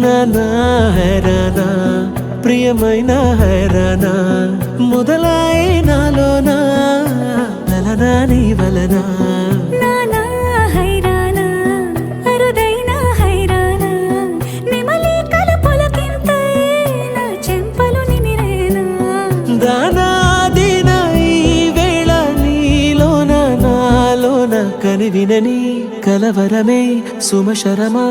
నానా హైరానా ప్రియమైన హైరానా మొదలై నాలోనా లలనా నీ వలనా నానా హైరానా అరుదైన హైరానా నిమలి కలుపులకింతై నా చెంపలు నిమిరేనా దానా దిన ఈ వేళ నీలోన నాలోన కనివినని కలవరమే సుమశరమా